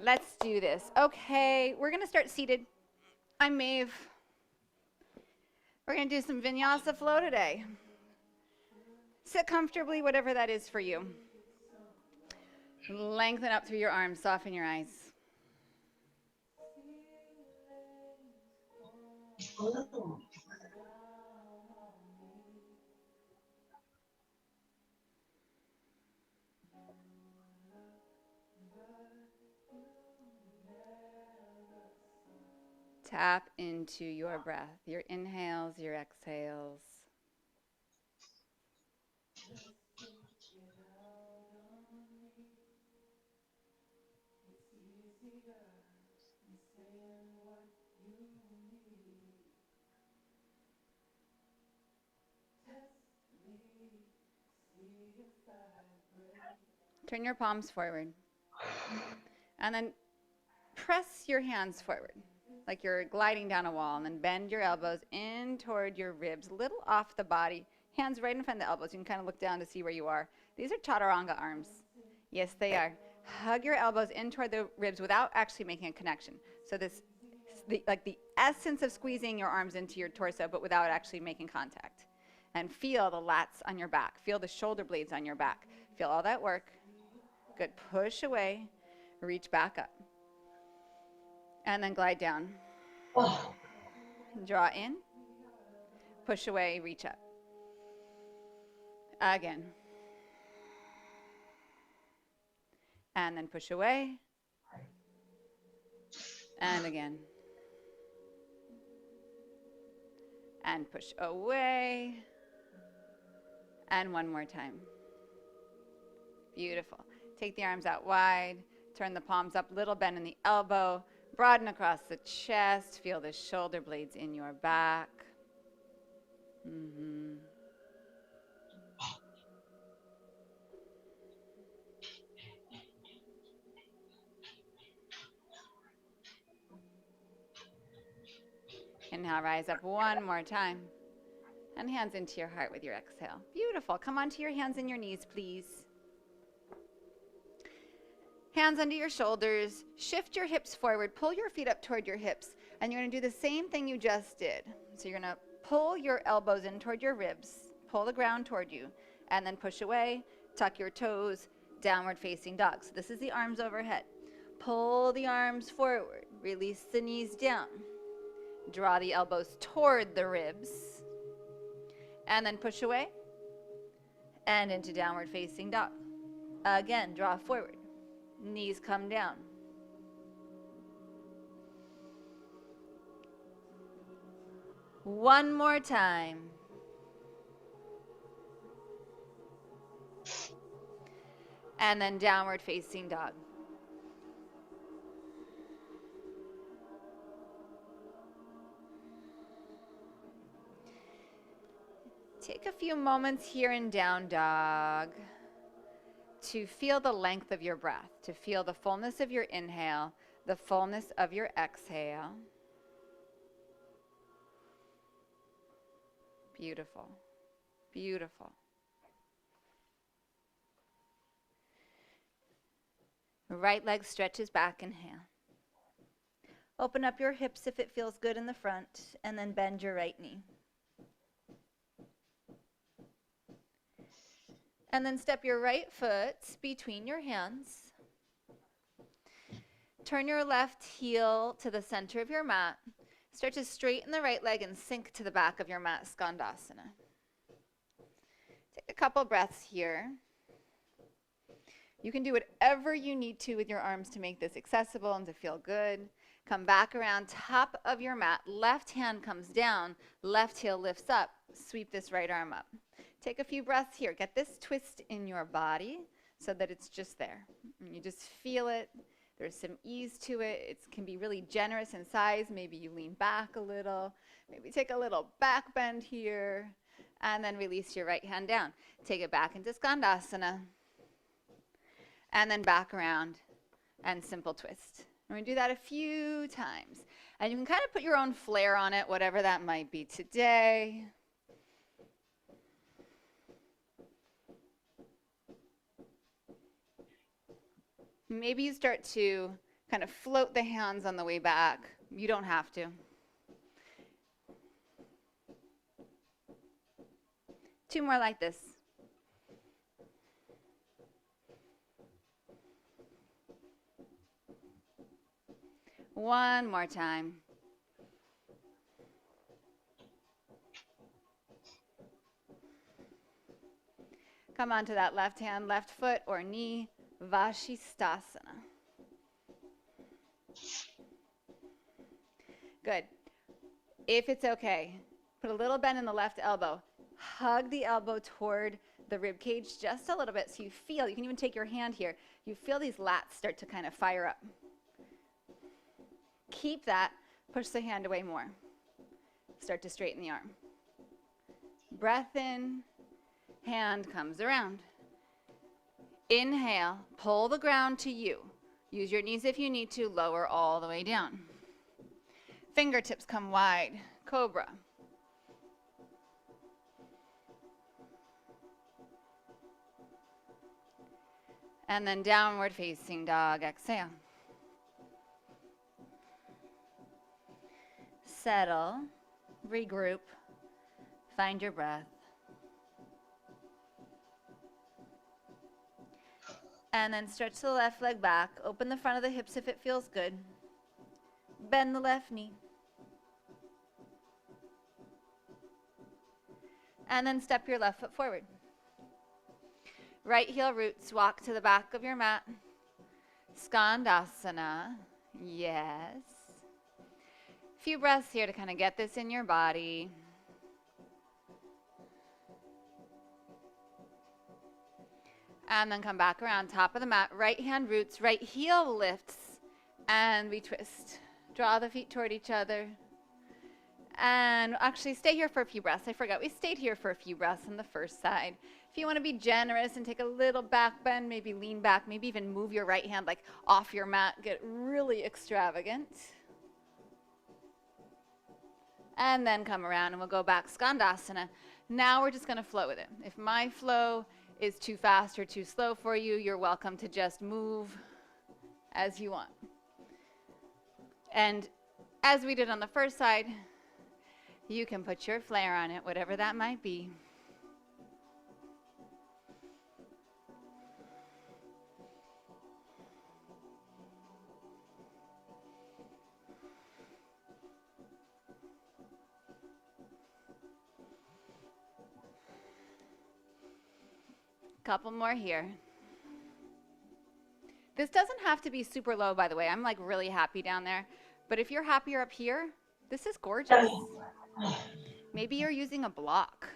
Let's do this. Okay, we're going to start seated. I'm Maeve. We're going to do some Vinyasa flow today. Sit comfortably, whatever that is for you. Lengthen up through your arms, soften your eyes. Tap into your breath, your inhales, your exhales. Turn your palms forward. And then press your hands forward, like you're gliding down a wall, and then bend your elbows in toward your ribs, a little off the body. Hands right in front of the elbows. You can kind of look down to see where you are. These are chaturanga arms. Yes, they are. Hug your elbows in toward the ribs without actually making a connection. So this, like the essence of squeezing your arms into your torso, but without actually making contact. And feel the lats on your back. Feel the shoulder blades on your back. Feel all that work. Good. Push away. Reach back up. And then glide down. Draw in. Push away. Reach up. Again. And then push away. And again. And push away. And one more time. Beautiful. Take the arms out wide. Turn the palms up, little bend in the elbow. Broaden across the chest. Feel the shoulder blades in your back. Inhale, rise up one more time. And hands into your heart with your exhale. Beautiful. Come onto your hands and your knees, please. Hands under your shoulders. Shift your hips forward. Pull your feet up toward your hips. And you're going to do the same thing you just did. So you're going to pull your elbows in toward your ribs. Pull the ground toward you. And then push away. Tuck your toes. Downward facing dog. So this is the arms overhead. Pull the arms forward. Release the knees down. Draw the elbows toward the ribs. And then push away. And into downward facing dog. Again, draw forward. Knees come down. One more time. And then downward facing dog. Take a few moments here in down dog to feel the length of your breath, to feel the fullness of your inhale, the fullness of your exhale. Beautiful. Beautiful. Right leg stretches back, inhale. Open up your hips if it feels good in the front, and then bend your right knee. And then step your right foot between your hands. Turn your left heel to the center of your mat. Stretch straight in the right leg and sink to the back of your mat, Skandasana. Take a couple breaths here. You can do whatever you need to with your arms to make this accessible and to feel good. Come back around top of your mat. Left hand comes down. Left heel lifts up. Sweep this right arm up. Take a few breaths here. Get this twist in your body so that it's just there. And you just feel it. There's some ease to it. It can be really generous in size. Maybe you lean back a little. Maybe take a little back bend here. And then release your right hand down. Take it back into Skandasana. And then back around and simple twist. We're going to do that a few times. And you can kind of put your own flair on it, whatever that might be today. Maybe you start to Kind of float the hands on the way back. You don't have to. Two more like this. One more time. Come onto that left hand, left foot or knee, Vashisthasana. Good. If it's okay, put a little bend in the left elbow. Hug the elbow toward the rib cage just a little bit so you feel, you can even take your hand here, you feel these lats start to kind of fire up. Keep that, push the hand away more. Start to straighten the arm. Breath in, hand comes around. Inhale, pull the ground to you. Use your knees if you need to, lower all the way down. Fingertips come wide, cobra. And then downward facing dog, exhale. Settle, regroup, find your breath. And then stretch the left leg back, open the front of the hips if it feels good. Bend the left knee. And then step your left foot forward. Right heel roots, walk to the back of your mat. Skandasana, yes. Few breaths here to kind of get this in your body. And then come back around, top of the mat, right hand roots, right heel lifts, and we twist. Draw the feet toward each other. And actually stay here for a few breaths. I forgot, we stayed here for a few breaths on the first side. If you want to be generous and take a little back bend, maybe lean back, maybe even move your right hand like off your mat, get really extravagant. And then come around and we'll go back, Skandasana. Now we're just going to flow with it. If my flow is too fast or too slow for you, you're welcome to just move as you want. And as we did on the first side, you can put your flair on it, whatever that might be. Couple more here. This doesn't have to be super low, by the way. I'm like really happy down there. But if you're happier up here, this is gorgeous. Maybe you're using a block.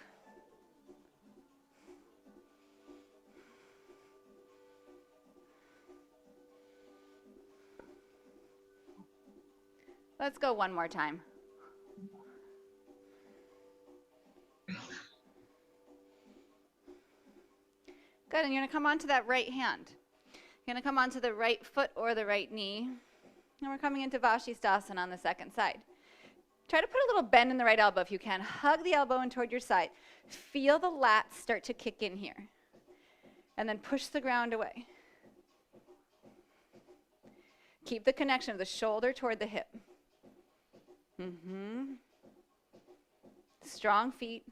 Let's go one more time. Good, and you're gonna come onto that right hand. You're gonna come onto the right foot or the right knee. And we're coming into Vashisthasana on the second side. Try to put a little bend in the right elbow if you can. Hug the elbow in toward your side. Feel the lats start to kick in here. And then push the ground away. Keep the connection of the shoulder toward the hip. Strong feet.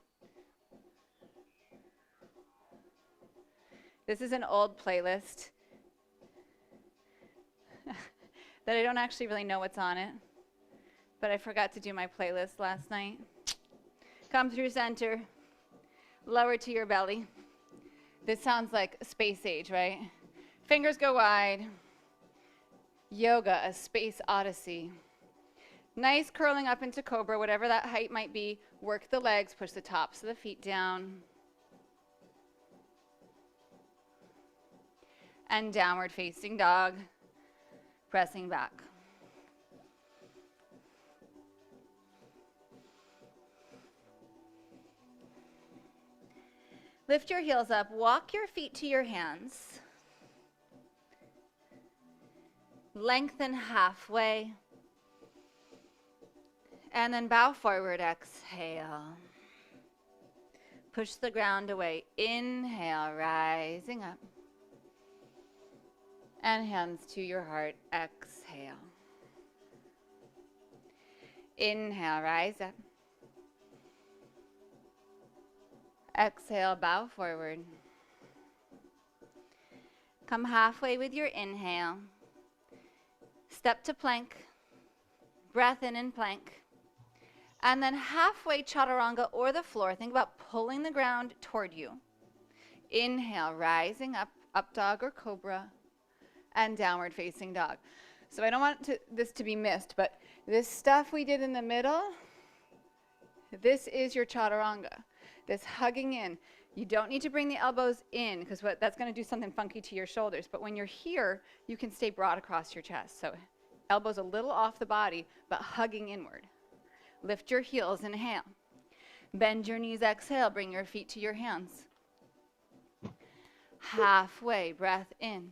This is an old playlist that I don't actually really know what's on it, but I forgot to do my playlist last night. Come through center, lower to your belly. This sounds like space age, right? Fingers go wide. Yoga, a space odyssey. Nice curling up into cobra, whatever that height might be. Work the legs, push the tops of the feet down. And downward facing dog, pressing back. Lift your heels up, walk your feet to your hands. Lengthen halfway. And then bow forward, exhale. Push the ground away, inhale, rising up. And hands to your heart. Exhale. Inhale, rise up. Exhale, bow forward. Come halfway with your inhale. Step to plank. Breath in plank. And then halfway chaturanga or the floor. Think about pulling the ground toward you. Inhale, rising up, up dog or cobra, and downward facing dog. So I don't want this to be missed, but this stuff we did in the middle, this is your chaturanga. This hugging in. You don't need to bring the elbows in because that's going to do something funky to your shoulders. But when you're here, you can stay broad across your chest. So elbows a little off the body, but hugging inward. Lift your heels, inhale. Bend your knees, exhale. Bring your feet to your hands. Halfway, breath in.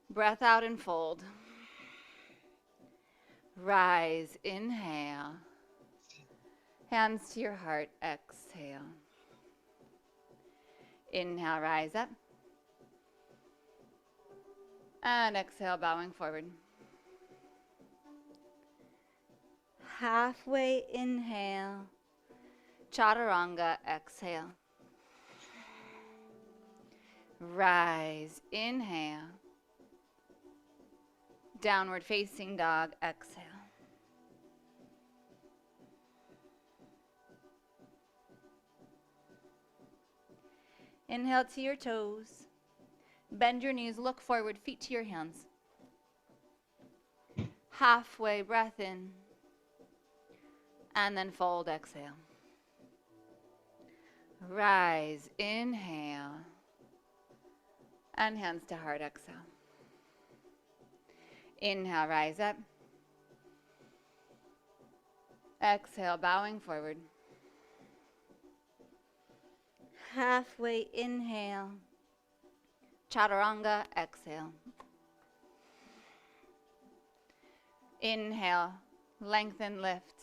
Breath out and fold. Rise, inhale. Hands to your heart, exhale. Inhale, rise up. And exhale, bowing forward. Halfway, inhale. Chaturanga, exhale. Rise, inhale. Downward facing dog, exhale. Inhale to your toes. Bend your knees, look forward, feet to your hands. Halfway, breath in. And then fold, exhale. Rise, inhale. And hands to heart, exhale. Inhale, rise up. Exhale, bowing forward. Halfway, inhale. Chaturanga, exhale. Inhale, lengthen, lift.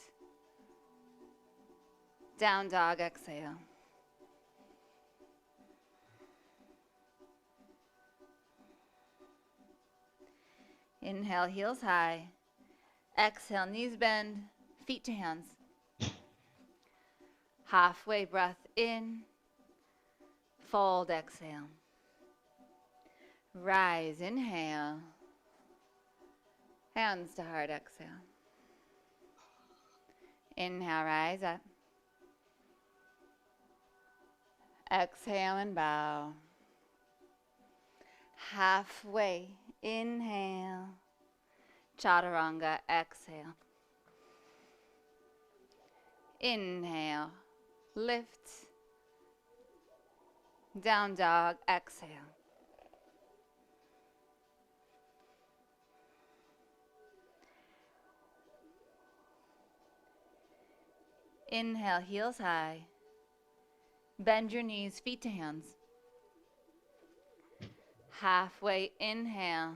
Down dog, exhale. Inhale, heels high. Exhale, knees bend, feet to hands. Halfway, breath in. Fold, exhale. Rise, inhale. Hands to heart, exhale. Inhale, rise up. Exhale and bow. Halfway, inhale. Chaturanga, exhale. Inhale, lift. Down dog, exhale. Inhale, heels high. Bend your knees, feet to hands. Halfway, inhale.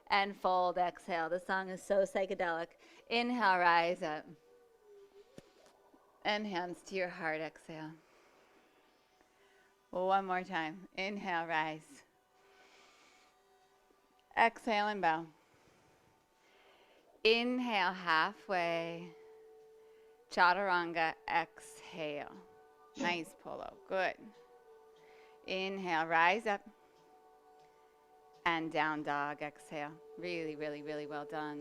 And fold, exhale. The song is so psychedelic. Inhale, rise up. And hands to your heart, exhale. One more time. Inhale, rise. Exhale and bow. Inhale, halfway. Chaturanga, exhale. Nice polo, good. Inhale, rise up. And down dog, exhale. Really, really, really well done.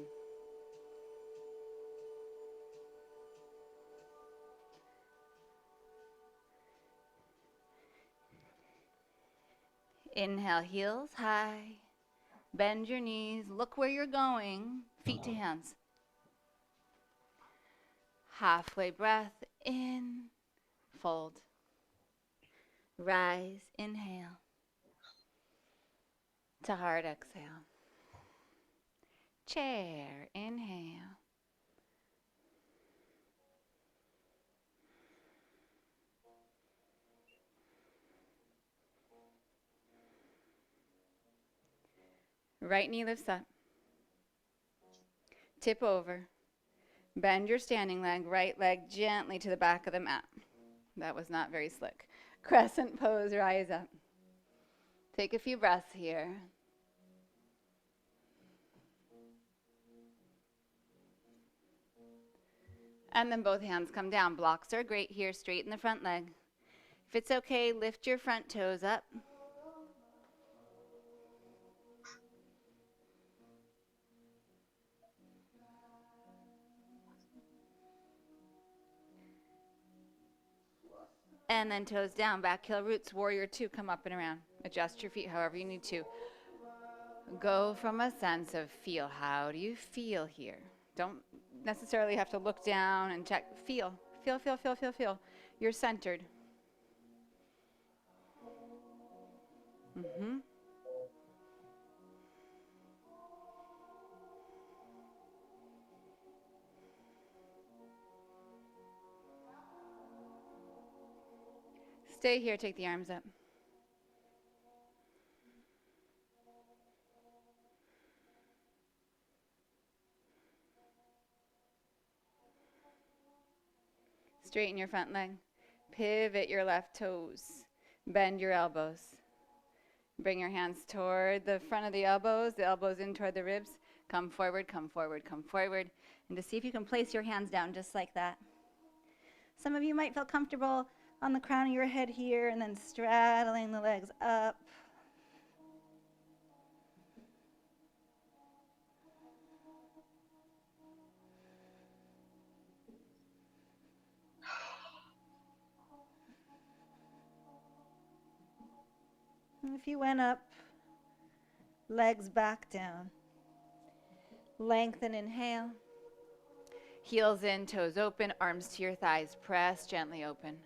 Inhale, heels high. Bend your knees, look where you're going. Feet to hands. Halfway breath in, fold. Rise, inhale. To heart, exhale. Chair, inhale. Right knee lifts up. Tip over. Bend your standing leg, right leg gently to the back of the mat. That was not very slick. Crescent pose, rise up. Take a few breaths here. And then both hands come down. Blocks are great here, straighten the front leg. If it's okay, lift your front toes up. And then toes down, back heel roots, warrior two, come up and around. Adjust your feet however you need to. Go from a sense of feel. How do you feel here? Don't necessarily have to look down and check. Feel, feel, feel, feel, feel, feel. You're centered. Mm-hmm. Stay here, take the arms up. Straighten your front leg. Pivot your left toes. Bend your elbows. Bring your hands toward the front of the elbows in toward the ribs. Come forward, come forward, come forward. And to see if you can place your hands down just like that. Some of you might feel comfortable on the crown of your head here and then straddling the legs up. And if you went up, legs back down. Lengthen, inhale. Heels in, toes open, arms to your thighs. Press gently open.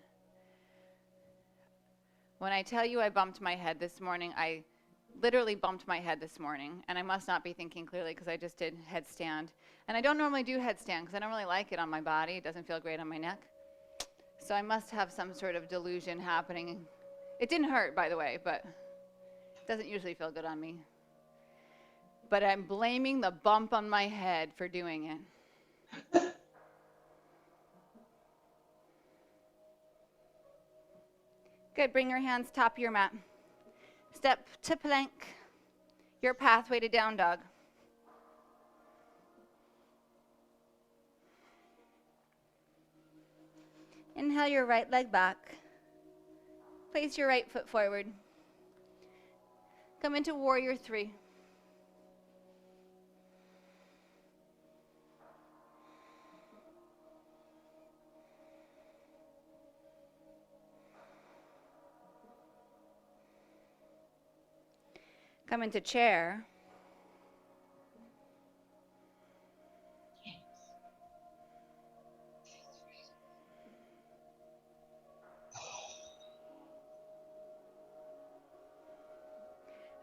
When I tell you I bumped my head this morning, I literally bumped my head this morning, and I must not be thinking clearly because I just did headstand. And I don't normally do headstand because I don't really like it on my body. It doesn't feel great on my neck. So I must have some sort of delusion happening. It didn't hurt, by the way, but it doesn't usually feel good on me. But I'm blaming the bump on my head for doing it. Good, bring your hands top of your mat. Step to plank, your pathway to down dog. Inhale your right leg back. Place your right foot forward. Come into warrior three. Come into chair.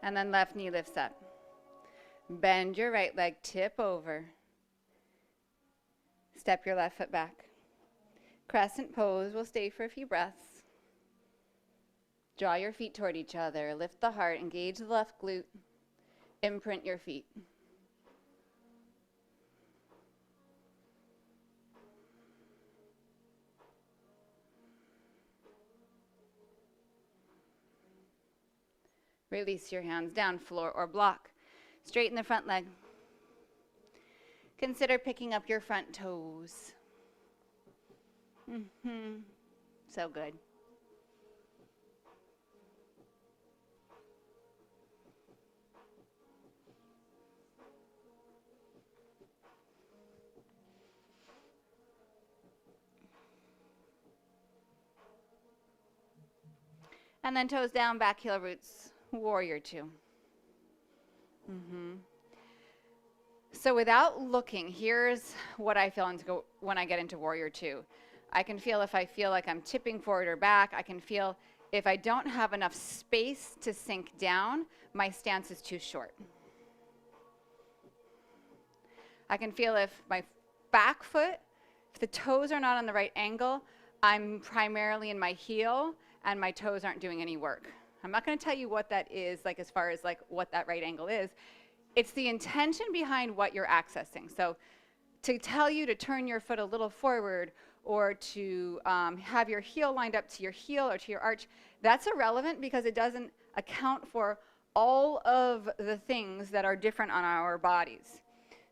And then left knee lifts up. Bend your right leg, tip over. Step your left foot back. Crescent pose, we'll stay for a few breaths. Draw your feet toward each other. Lift the heart, engage the left glute. Imprint your feet. Release your hands down, floor or block. Straighten the front leg. Consider picking up your front toes. So good. And then toes down, back heel roots, warrior two. So without looking, here's what I feel when I get into warrior two. I can feel if I feel like I'm tipping forward or back. I can feel if I don't have enough space to sink down, my stance is too short. I can feel if my back foot, if the toes are not on the right angle, I'm primarily in my heel and my toes aren't doing any work. I'm not going to tell you what that is, like as far as like what that right angle is. It's the intention behind what you're accessing. So to tell you to turn your foot a little forward or to have your heel lined up to your heel or to your arch, that's irrelevant because it doesn't account for all of the things that are different on our bodies.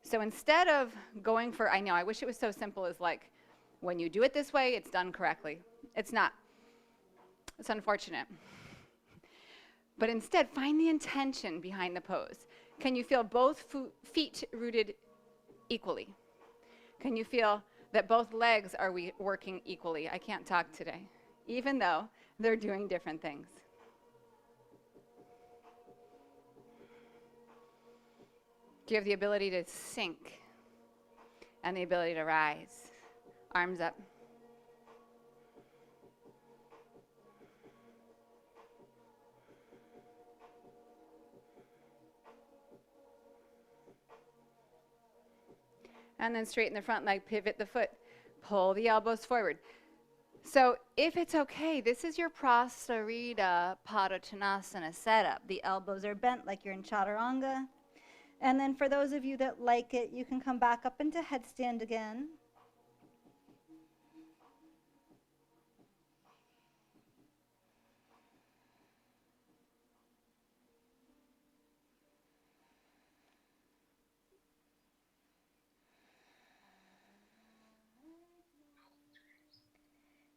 So instead of going for, I know, I wish it was so simple as like, when you do it this way, it's done correctly. It's not. It's unfortunate. But instead, find the intention behind the pose. Can you feel both feet rooted equally? Can you feel that both legs are working equally? I can't talk today, even though they're doing different things. Do you have the ability to sink and the ability to rise? Arms up. And then straighten the front leg, pivot the foot, pull the elbows forward. So if it's okay, this is your Prasarita Padottanasana setup. The elbows are bent like you're in Chaturanga. And then for those of you that like it, you can come back up into headstand again.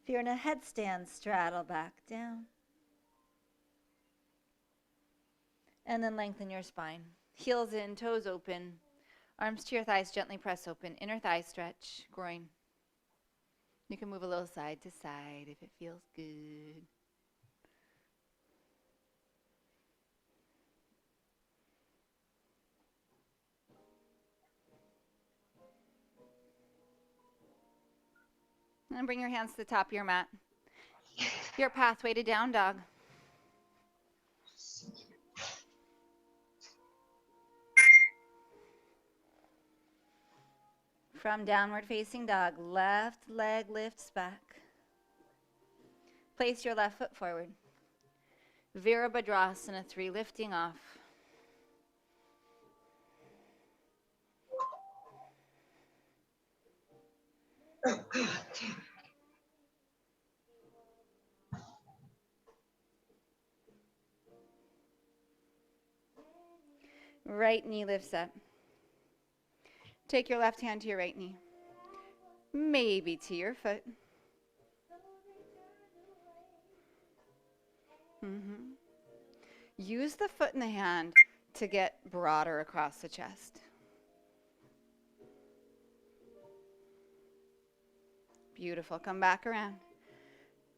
If you're in a headstand, straddle back down. And then lengthen your spine. Heels in, toes open. Arms to your thighs, gently press open. Inner thigh stretch, groin. You can move a little side to side if it feels good. And bring your hands to the top of your mat. Your pathway to down dog. From downward facing dog, left leg lifts back. Place your left foot forward. Virabhadrasana 3, lifting off. Right knee lifts up. Take your left hand to your right knee. Maybe to your foot. Use the foot and the hand to get broader across the chest. Beautiful. Come back around.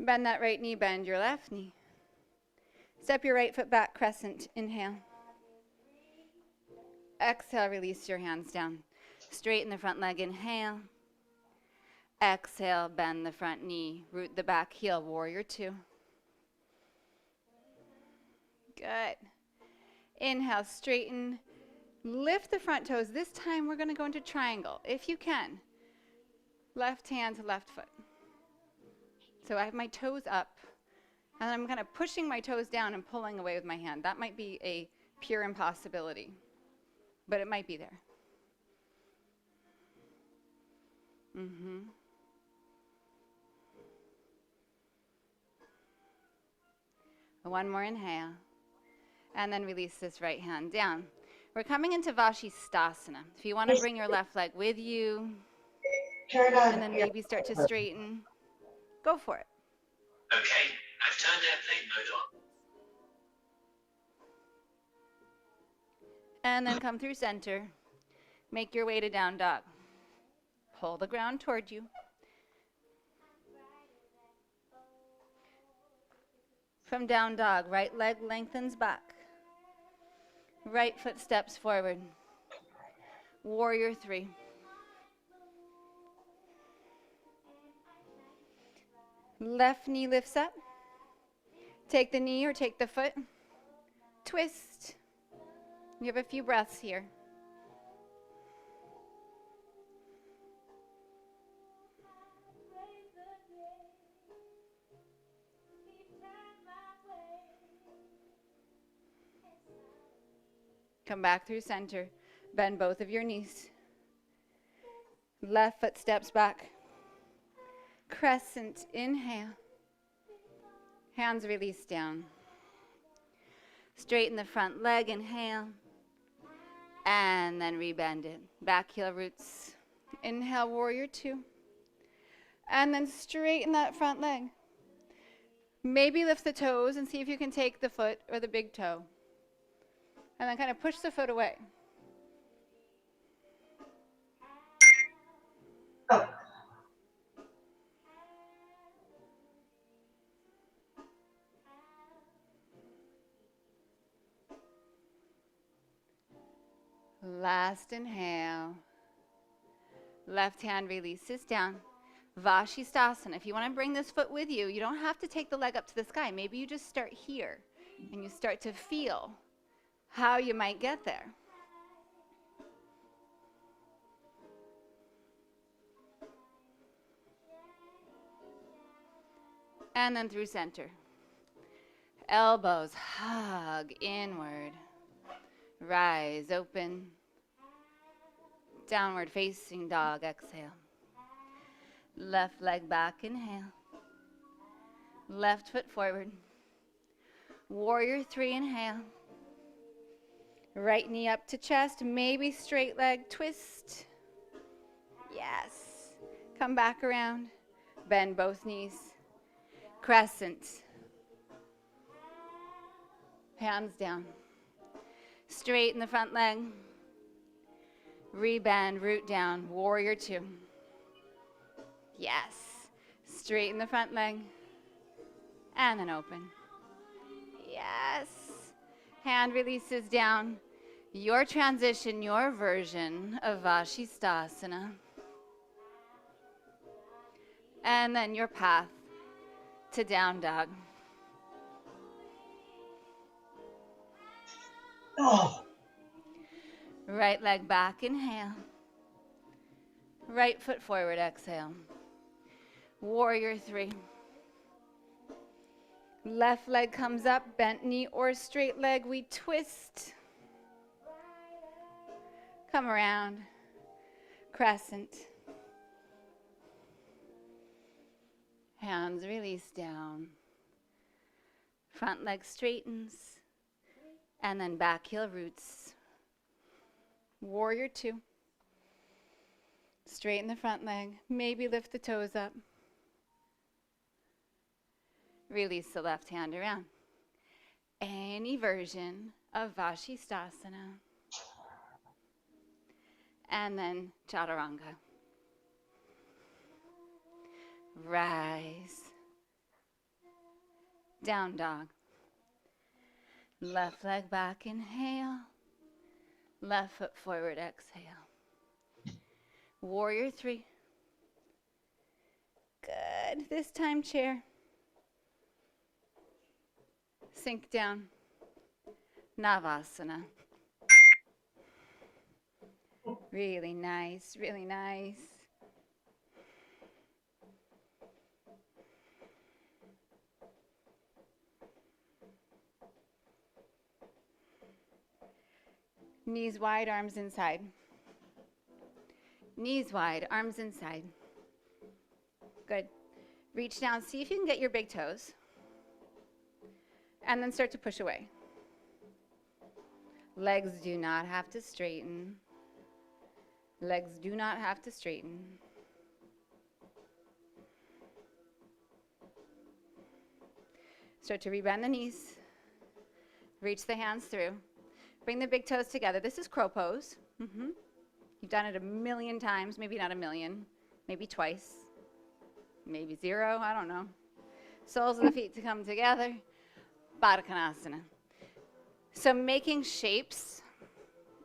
Bend that right knee, bend your left knee. Step your right foot back, crescent. Inhale. Exhale, release your hands down. Straighten the front leg, inhale. Exhale, bend the front knee. Root the back heel, warrior 2. Good. Inhale, straighten. Lift the front toes. This time we're going to go into triangle, if you can. Left hand to left foot. So I have my toes up, and I'm kind of pushing my toes down and pulling away with my hand. That might be a pure impossibility, but it might be there. One more inhale, and then release this right hand down. We're coming into Vashisthasana. If you want to bring your left leg with you, and then maybe start to straighten, go for it. Okay, I've turned airplane mode on. And then come through center. Make your way to down dog. Pull the ground toward you. From down dog, right leg lengthens back. Right foot steps forward. Warrior 3. Left knee lifts up. Take the knee or take the foot. Twist. You have a few breaths here. Come back through center. Bend both of your knees. Left foot steps back. Crescent, inhale. Hands release down. Straighten the front leg, inhale. And then rebend it. Back heel roots. Inhale, warrior two. And then straighten that front leg. Maybe lift the toes and see if you can take the foot or the big toe. And then kind of push the foot away. Oh. Last inhale. Left hand releases down. Vashisthasana. If you want to bring this foot with you, you don't have to take the leg up to the sky. Maybe you just start here and you start to feel how you might get there. And then through center. Elbows hug inward. Rise, open. Downward facing dog, exhale. Left leg back, inhale. Left foot forward. Warrior three, inhale. Right knee up to chest, maybe straight leg twist. Yes. Come back around. Bend both knees. Crescent. Hands down. Straighten the front leg. Rebend, root down, warrior two. Yes. Straighten the front leg. And then open. Yes. Hand releases down. Your transition, your version of Vashisthasana. And then your path to down dog. Oh. Right leg back, inhale. Right foot forward, exhale. Warrior three. Left leg comes up, bent knee or straight leg, we twist. Come around, crescent. Hands release down. Front leg straightens, and then back heel roots. Warrior two. Straighten the front leg, maybe lift the toes up. Release the left hand around. Any version of Vashisthasana. And then Chaturanga. Rise. Down dog. Left leg back, inhale. Left foot forward, exhale. Warrior three. Good. This time chair. Sink down. Navasana. Really nice, really nice. Knees wide, arms inside. Knees wide, arms inside. Good. Reach down, see if you can get your big toes. And then start to push away. Legs do not have to straighten. Legs do not have to straighten. Start to rebend the knees. Reach the hands through. Bring the big toes together. This is crow pose. You've done it a million times, maybe not a million, maybe twice, maybe zero, I don't know. Soles of the feet to come together. Baddha Konasana. So making shapes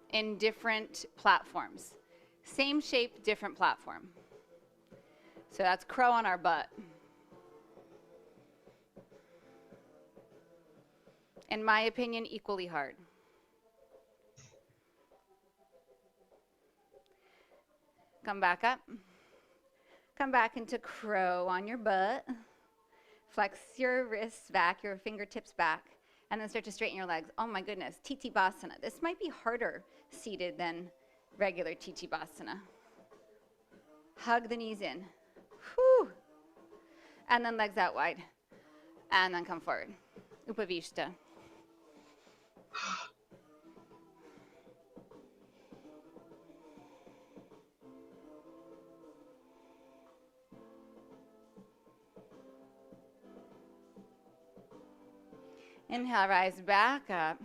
in different platforms. Same shape, different platform. So that's crow on our butt. In my opinion, equally hard. Come back up. Come back into crow on your butt. Flex your wrists back, your fingertips back, and then start to straighten your legs. Oh my goodness, Titibhasana. This might be harder seated than regular Titibhasana. Hug the knees in. Whew. And then legs out wide. And then come forward. Upavishta. Inhale, rise back up.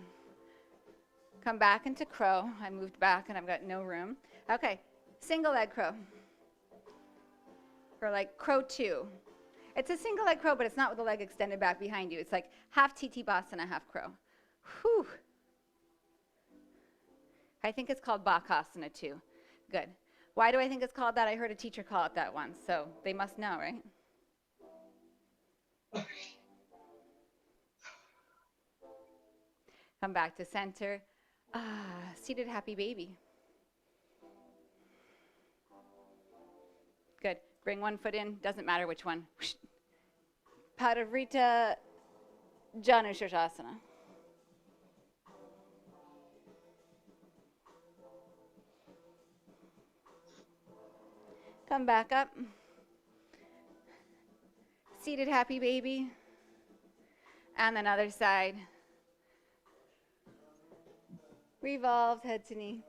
Come back into crow. I moved back and I've got no room. Okay, single leg crow. Or like crow 2. It's a single leg crow, but it's not with the leg extended back behind you. It's like half TT Basana, half crow. Whew. I think it's called Bakasana too. Good. Why do I think it's called that? I heard a teacher call it that once, so they must know, right? Come back to center. Seated happy baby. Good. Bring one foot in, doesn't matter which one. Parivrita Janu Shirshasana. Come back up. Seated happy baby. And then other side. Revolved head to knee.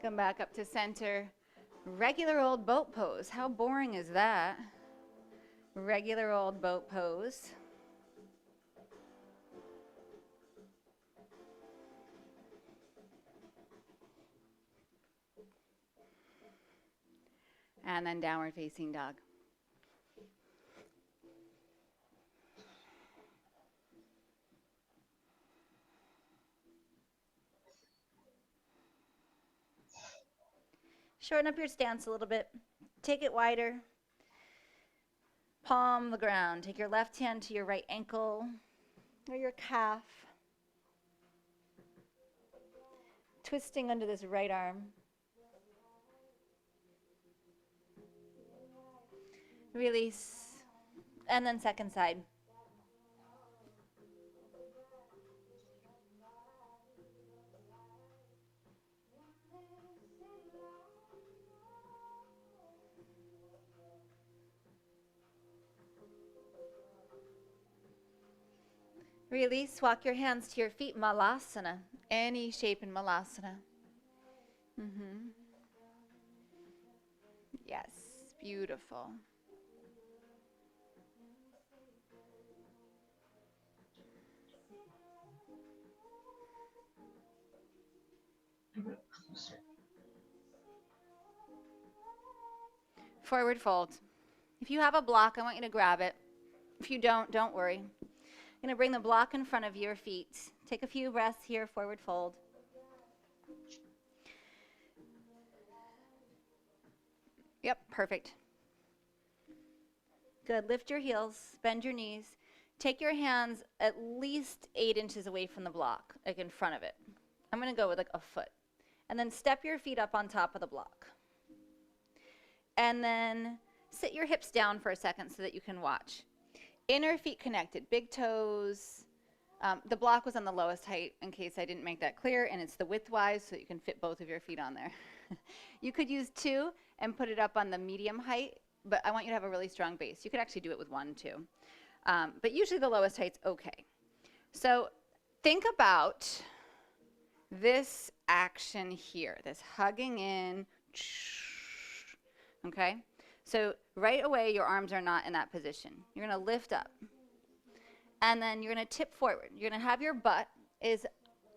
Come back up to center. Regular old boat pose. How boring is that? Regular old boat pose. And then downward facing dog. Shorten up your stance a little bit. Take it wider. Palm the ground. Take your left hand to your right ankle or your calf. Twisting under this right arm. Release. And then second side. Release, walk your hands to your feet, Malasana. Any shape in Malasana. Yes, beautiful. Forward fold. If you have a block, I want you to grab it. If you don't worry. You're going to bring the block in front of your feet. Take a few breaths here, forward fold. Yep, perfect. Good. Lift your heels, bend your knees. Take your hands at least 8 inches away from the block, like in front of it. I'm going to go with like a foot. And then step your feet up on top of the block. And then sit your hips down for a second so that you can watch. Inner feet connected, big toes. The block was on the lowest height in case I didn't make that clear, and it's the widthwise so you can fit both of your feet on there. You could use 2 and put it up on the medium height, but I want you to have a really strong base. You could actually do it with 1 too. But usually the lowest height's okay. So think about this action here, this hugging in, okay? So right away, your arms are not in that position. You're going to lift up. And then you're going to tip forward. You're going to have your butt is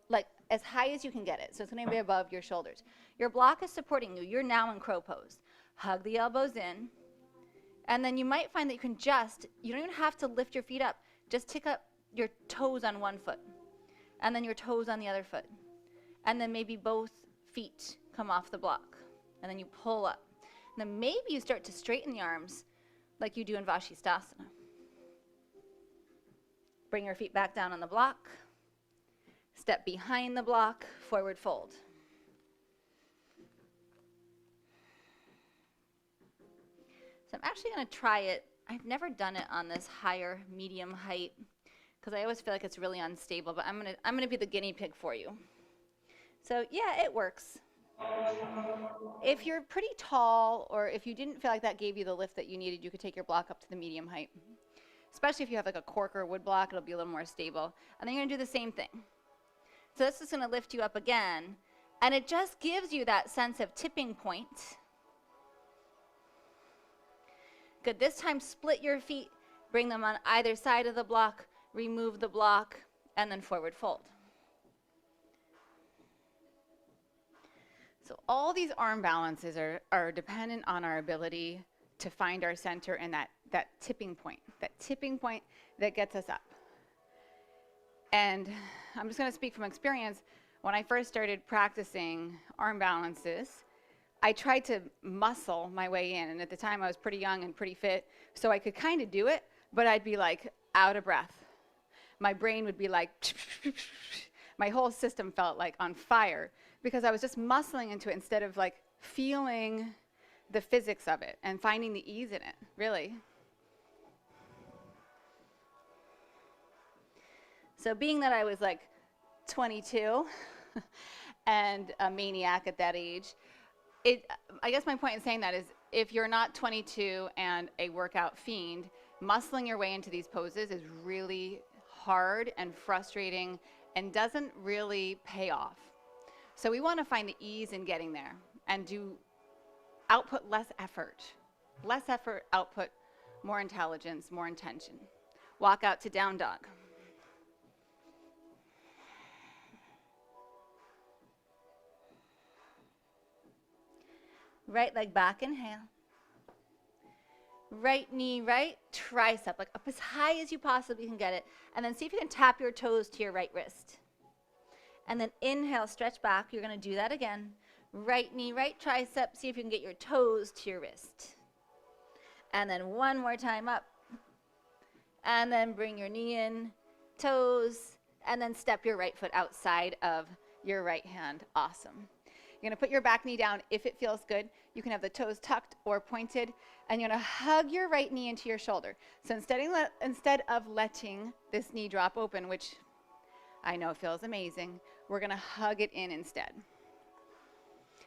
like as high as you can get it. So it's going to be above your shoulders. Your block is supporting you. You're now in crow pose. Hug the elbows in. And then you might find that you can you don't even have to lift your feet up. Just tick up your toes on one foot. And then your toes on the other foot. And then maybe both feet come off the block. And then you pull up. And then maybe you start to straighten the arms like you do in Vashisthasana. Bring your feet back down on the block. Step behind the block, forward fold. So I'm actually going to try it. I've never done it on this higher medium height because I always feel like it's really unstable, but I'm going to be the guinea pig for you. So yeah, it works. If you're pretty tall, or if you didn't feel like that gave you the lift that you needed, you could take your block up to the medium height. Especially if you have like a cork or wood block, it'll be a little more stable. And then you're gonna do the same thing. So this is gonna lift you up again, and it just gives you that sense of tipping point. Good, this time split your feet, bring them on either side of the block, remove the block, and then forward fold. So all these arm balances are dependent on our ability to find our center and that tipping point that gets us up. And I'm just going to speak from experience. When I first started practicing arm balances, I tried to muscle my way in. And at the time, I was pretty young and pretty fit, so I could kind of do it, but I'd be like out of breath. My brain would be like, my whole system felt like on fire, because I was just muscling into it instead of like feeling the physics of it and finding the ease in it, really. So being that I was like 22 and a maniac at that age, I guess my point in saying that is, if you're not 22 and a workout fiend, muscling your way into these poses is really hard and frustrating and doesn't really pay off. So we want to find the ease in getting there and do output less effort. Less effort, output, more intelligence, more intention. Walk out to down dog. Right leg back, inhale. Right knee right, tricep, like up as high as you possibly can get it. And then see if you can tap your toes to your right wrist. And then inhale, stretch back. You're going to do that again. Right knee, right tricep. See if you can get your toes to your wrist. And then one more time up. And then bring your knee in, toes, and then step your right foot outside of your right hand. Awesome. You're going to put your back knee down if it feels good. You can have the toes tucked or pointed. And you're going to hug your right knee into your shoulder. So instead of letting this knee drop open, which I know feels amazing, we're going to hug it in instead.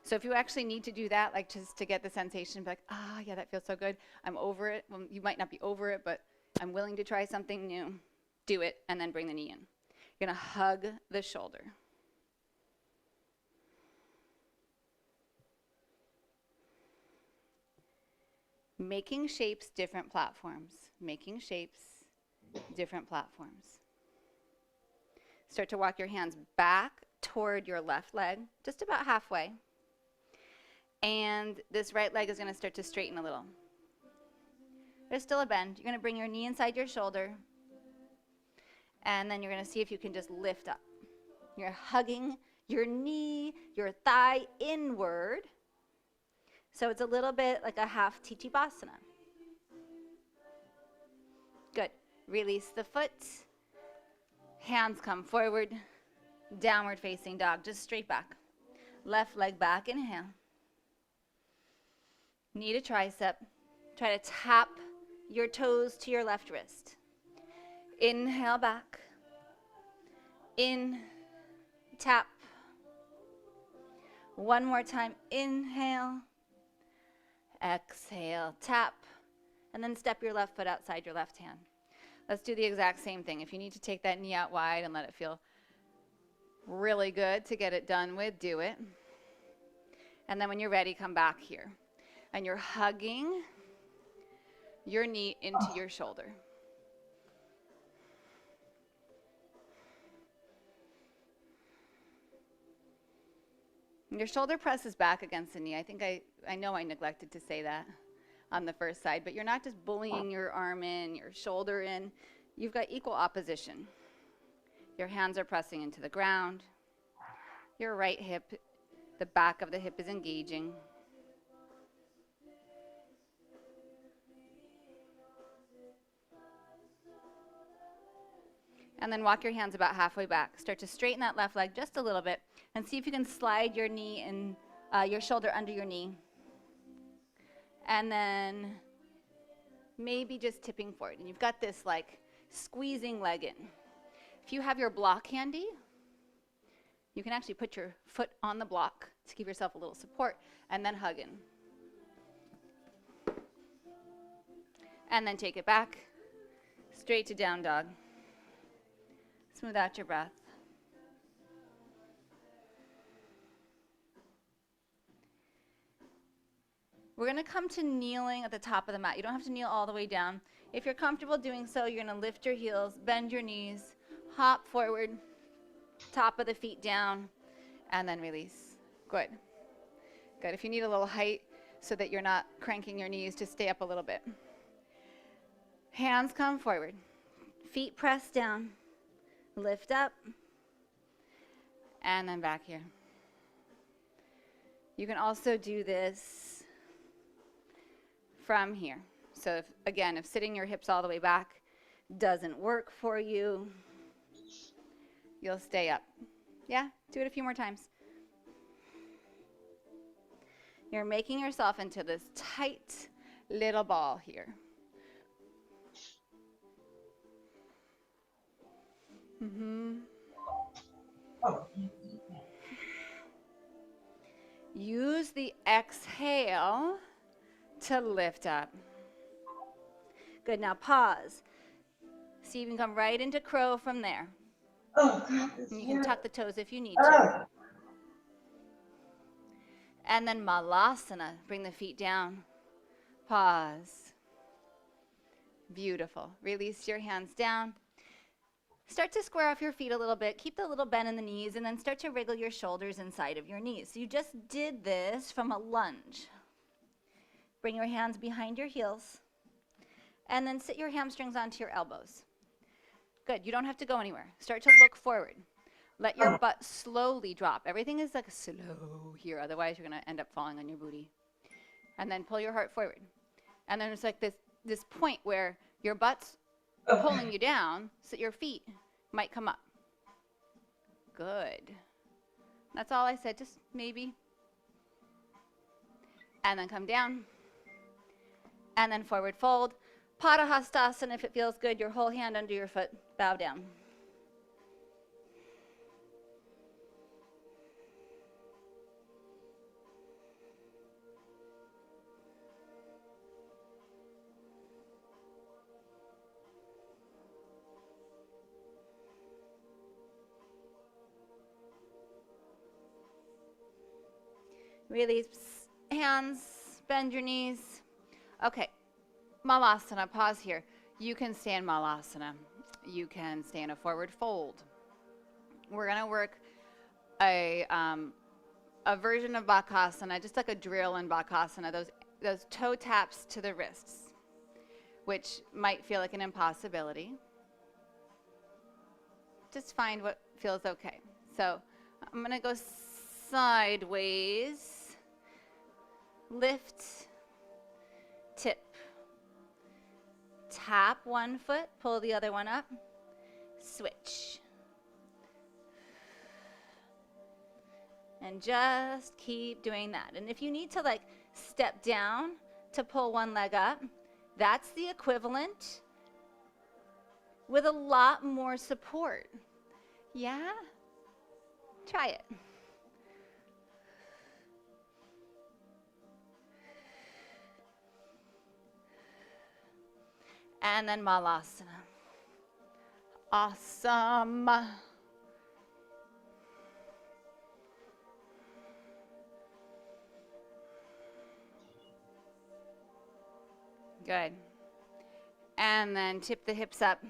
So if you actually need to do that, like just to get the sensation, be like, yeah, that feels so good. I'm over it. Well, you might not be over it, but I'm willing to try something new. Do it, and then bring the knee in. You're going to hug the shoulder. Making shapes, different platforms. Making shapes, different platforms. Start to walk your hands back toward your left leg, just about halfway. And this right leg is going to start to straighten a little. There's still a bend. You're going to bring your knee inside your shoulder. And then you're going to see if you can just lift up. You're hugging your knee, your thigh inward. So it's a little bit like a half Tichibasana. Good. Release the foot. Hands come forward. Downward facing dog, just straight back. Left leg back, inhale. Knee to tricep. Try to tap your toes to your left wrist. Inhale back. In, tap. One more time, inhale. Exhale, tap. And then step your left foot outside your left hand. Let's do the exact same thing. If you need to take that knee out wide and let it feel really good to get it done with, do it. And then when you're ready, come back here. And you're hugging your knee into your shoulder. Your shoulder presses back against the knee. I think I know I neglected to say that on the first side, but you're not just bullying your arm in, your shoulder in. You've got equal opposition. Your hands are pressing into the ground. Your right hip, the back of the hip is engaging. And then walk your hands about halfway back. Start to straighten that left leg just a little bit and see if you can slide your knee and your shoulder under your knee. And then maybe just tipping forward. And you've got this like squeezing leg in. If you have your block handy, You can actually put your foot on the block to give yourself a little support, and then hug in. And then take it back, straight to down dog. Smooth out your breath. We're going to come to kneeling at the top of the mat. You don't have to kneel all the way down. If you're comfortable doing so, you're going to lift your heels, bend your knees, hop forward, top of the feet down, and then release. Good. Good. If you need a little height so that you're not cranking your knees, just stay up a little bit. Hands come forward. Feet press down. Lift up. And then back here. You can also do this from here. So if sitting your hips all the way back doesn't work for you, you'll stay up. Yeah, do it a few more times. You're making yourself into this tight little ball here. Use the exhale to lift up. Good, now pause. See, you can come right into crow from there. And you can tuck the toes if you need to. And then malasana, bring the feet down. Pause. Beautiful. Release your hands down. Start to square off your feet a little bit. Keep the little bend in the knees, and then start to wriggle your shoulders inside of your knees. So you just did this from a lunge. Bring your hands behind your heels, and then sit your hamstrings onto your elbows. Good. You don't have to go anywhere. Start to look forward. Let your butt slowly drop. Everything is like slow here. Otherwise, you're going to end up falling on your booty. And then pull your heart forward. And then it's like this point where your butt's pulling you down so that your feet might come up. Good. That's all I said. Just maybe. And then come down. And then forward fold. Padahastasana, if it feels good, your whole hand under your foot. Bow down. Release hands, bend your knees. Okay, malasana, pause here. You can stay in malasana. You can stay in a forward fold. We're going to work a version of bakasana, just like a drill in bakasana, those toe taps to the wrists, which might feel like an impossibility. Just find what feels okay. So I'm going to go sideways. Lift, tip, tap one foot, pull the other one up, switch. And just keep doing that. And if you need to step down to pull one leg up, that's the equivalent with a lot more support. Yeah? Try it. And then malasana. Awesome. Good. And then tip the hips up.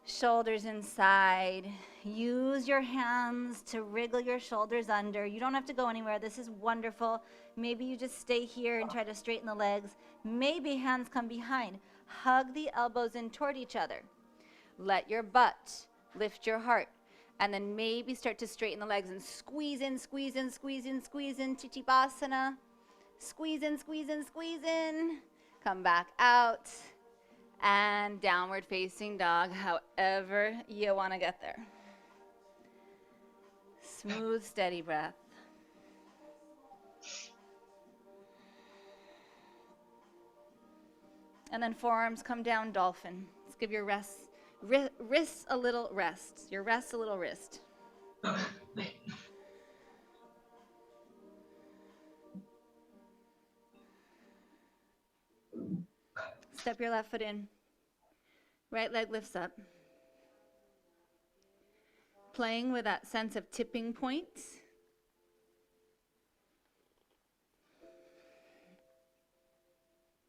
Shoulders inside. Use your hands to wriggle your shoulders under. You don't have to go anywhere. This is wonderful. Maybe you just stay here and try to straighten the legs. Maybe hands come behind. Hug the elbows in toward each other. Let your butt lift your heart. And then maybe start to straighten the legs and squeeze in, squeeze in, squeeze in, squeeze in. Chichibasana. Squeeze in, squeeze in, squeeze in. Come back out. And downward facing dog, however you want to get there. Smooth, steady breath. And then forearms come down, dolphin. Let's give your wrists a little rest. Your wrist a little wrist. Step your left foot in. Right leg lifts up. Playing with that sense of tipping point.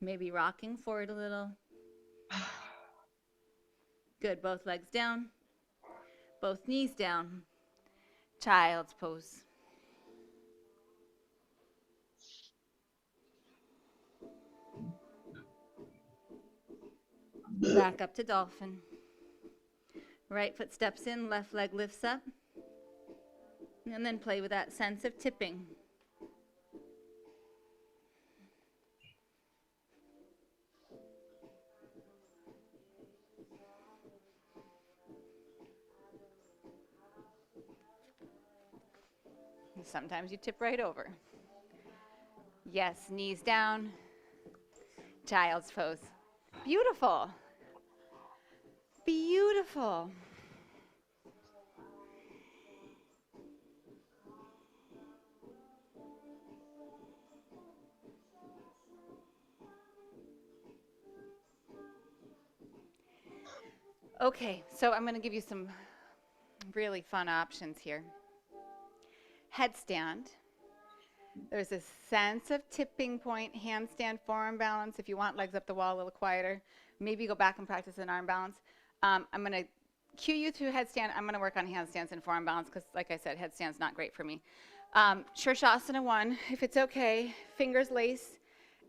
Maybe rocking forward a little. Good, both legs down. Both knees down. Child's pose. Back up to dolphin. Right foot steps in, left leg lifts up. And then play with that sense of tipping. Sometimes you tip right over. Yes, knees down. Child's pose. Beautiful. Beautiful. Okay, so I'm going to give you some really fun options here. Headstand. There's a sense of tipping point, handstand, forearm balance. If you want legs up the wall a little quieter, maybe go back and practice an arm balance. I'm going to cue you through headstand. I'm going to work on handstands and forearm balance because, like I said, headstand's not great for me. Shirshasana 1, if it's okay, fingers lace,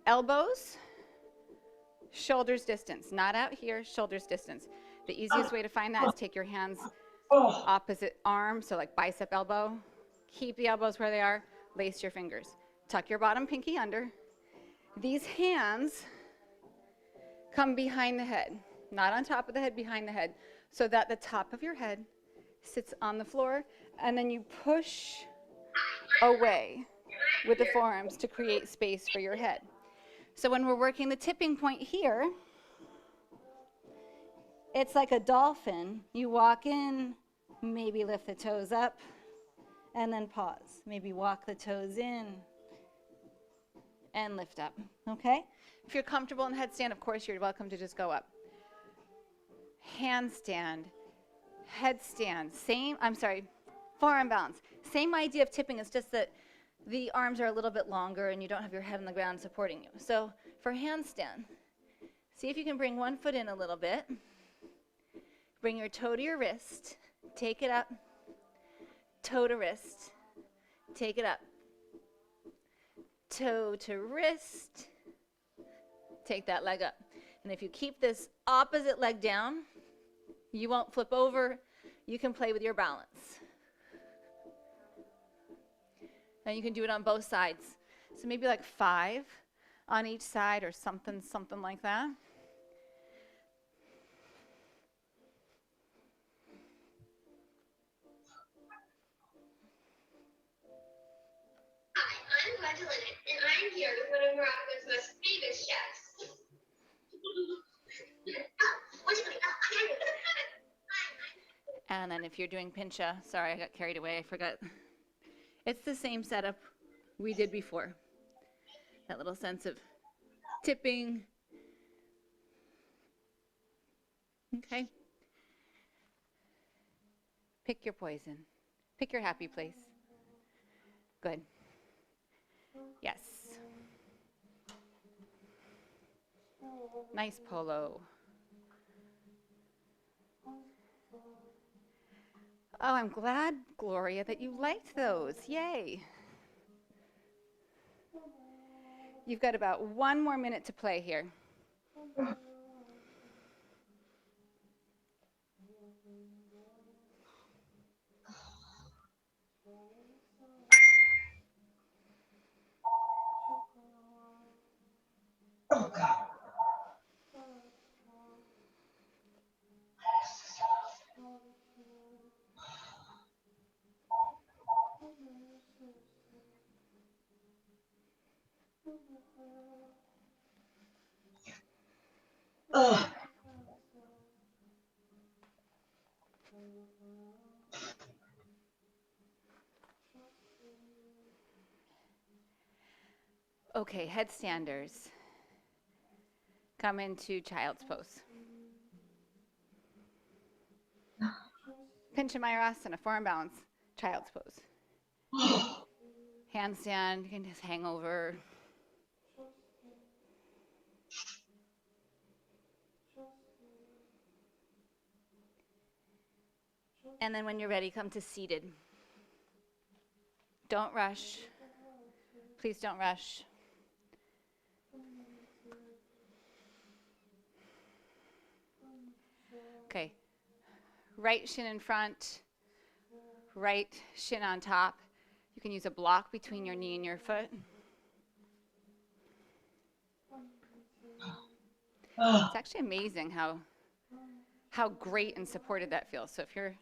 elbows, shoulders distance. Not out here, shoulders distance. The easiest way to find that is take your hands opposite arm, so like bicep elbow. Keep the elbows where they are. Lace your fingers. Tuck your bottom pinky under. These hands come behind the head, not on top of the head, behind the head, so that the top of your head sits on the floor, and then you push away with the forearms to create space for your head. So when we're working the tipping point here, it's like a dolphin. You walk in, maybe lift the toes up, and then pause. Maybe walk the toes in and lift up, okay? If you're comfortable in headstand, of course, you're welcome to just go up. Handstand, headstand, forearm balance. Same idea of tipping, it's just that the arms are a little bit longer and you don't have your head on the ground supporting you. So for handstand, see if you can bring one foot in a little bit. Bring your toe to your wrist, take it up. Toe to wrist, take it up. Toe to wrist, take that leg up. And if you keep this opposite leg down, you won't flip over. You can play with your balance. And you can do it on both sides. So maybe like 5 on each side or something like that. I'm Gwendolyn, and I'm here with one of Morocco's most famous chefs. And then if you're doing pincha, sorry, I got carried away, I forgot. It's the same setup we did before. That little sense of tipping. Okay. Pick your poison. Pick your happy place. Good. Yes. Nice polo. Oh, I'm glad, Gloria, that you liked those. Yay. You've got about 1 more minute to play here. Oh, God. Oh. Okay, headstanders. Come into child's pose. Pinchamayurasana, forearm balance, child's pose. Handstand, you can just hang over. And then when you're ready, come to seated. Don't rush. Please don't rush. Okay. Right shin in front, right shin on top. You can use a block between your knee and your foot. It's actually amazing how great and supported that feels. So if you're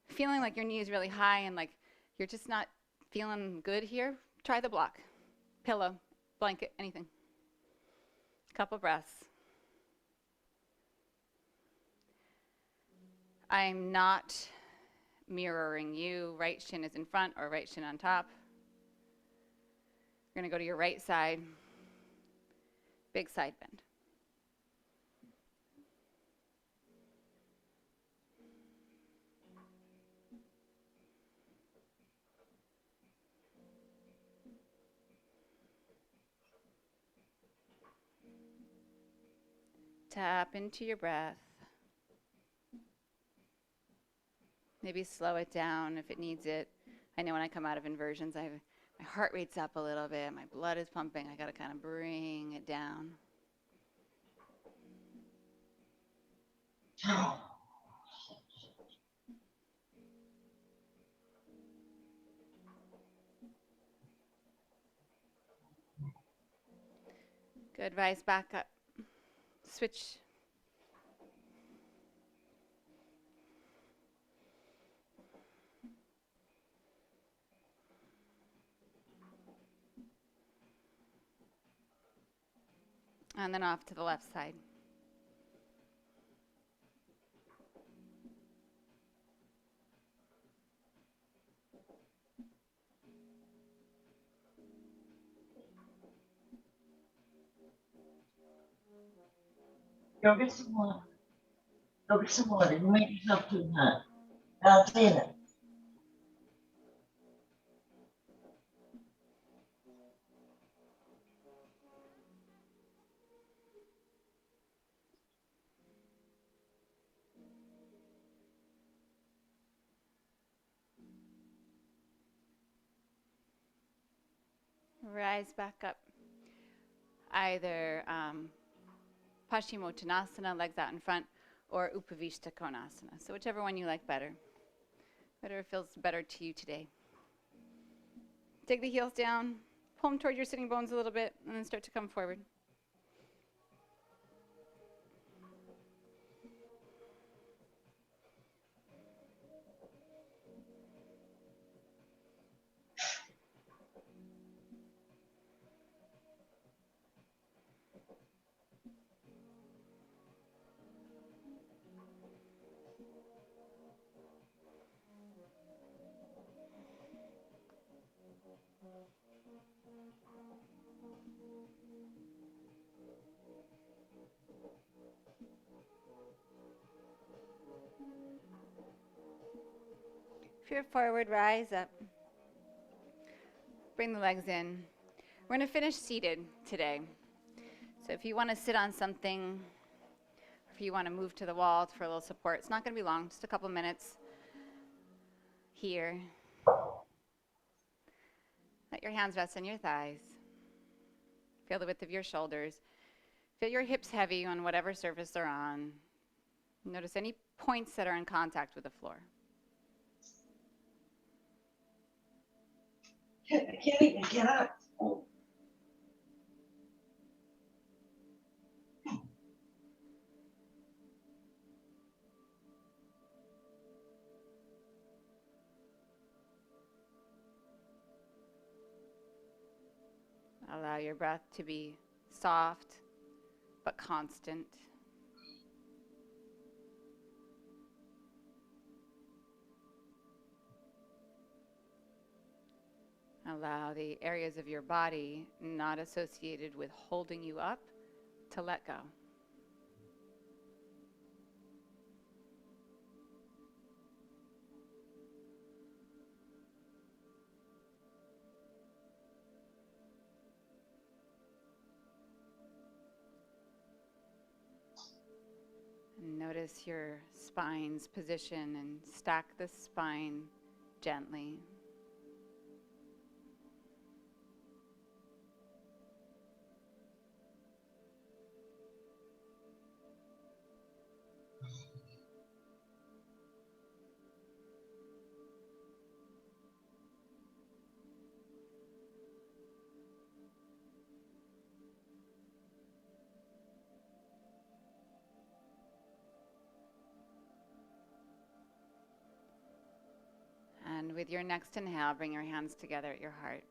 feeling like your knee is really high and like you're just not feeling good here, try the block. Pillow, blanket, anything. Couple breaths. I'm not mirroring you. Right shin is in front or right shin on top. You're going to go to your right side. Big side bend. Tap into your breath. Maybe slow it down if it needs it. I know when I come out of inversions, my heart rate's up a little bit. My blood is pumping. I got to kind of bring it down. Good. Rise back up. Switch. And then off to the left side. Go get some water. Go get some water. You make yourself too hot. I'll clean it. Rise back up. Either Paschimottanasana, legs out in front, or Upavishta Konasana. So whichever one you like better. Whatever feels better to you today. Dig the heels down, pull them toward your sitting bones a little bit, and then start to come forward. If you're forward, rise up. Bring the legs in. We're going to finish seated today. So if you want to sit on something, if you want to move to the wall for a little support, it's not going to be long, just a couple minutes here. Let your hands rest on your thighs. Feel the width of your shoulders. Feel your hips heavy on whatever surface they're on. Notice any points that are in contact with the floor. I can't even get up. Allow your breath to be soft but constant. Allow the areas of your body not associated with holding you up to let go. And notice your spine's position and stack the spine gently. And with your next inhale, bring your hands together at your heart.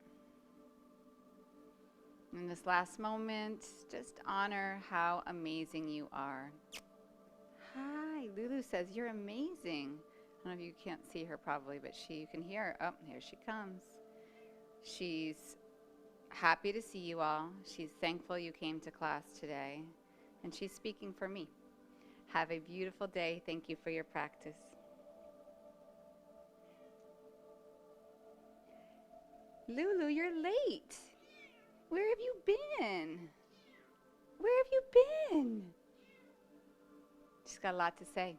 In this last moment, just honor how amazing you are. Hi, Lulu says you're amazing. I don't know if you can't see her probably, but you can hear her. Oh, here she comes. She's happy to see you all. She's thankful you came to class today. And she's speaking for me. Have a beautiful day. Thank you for your practice. Lulu, you're late. Where have you been? Where have you been? She's got a lot to say.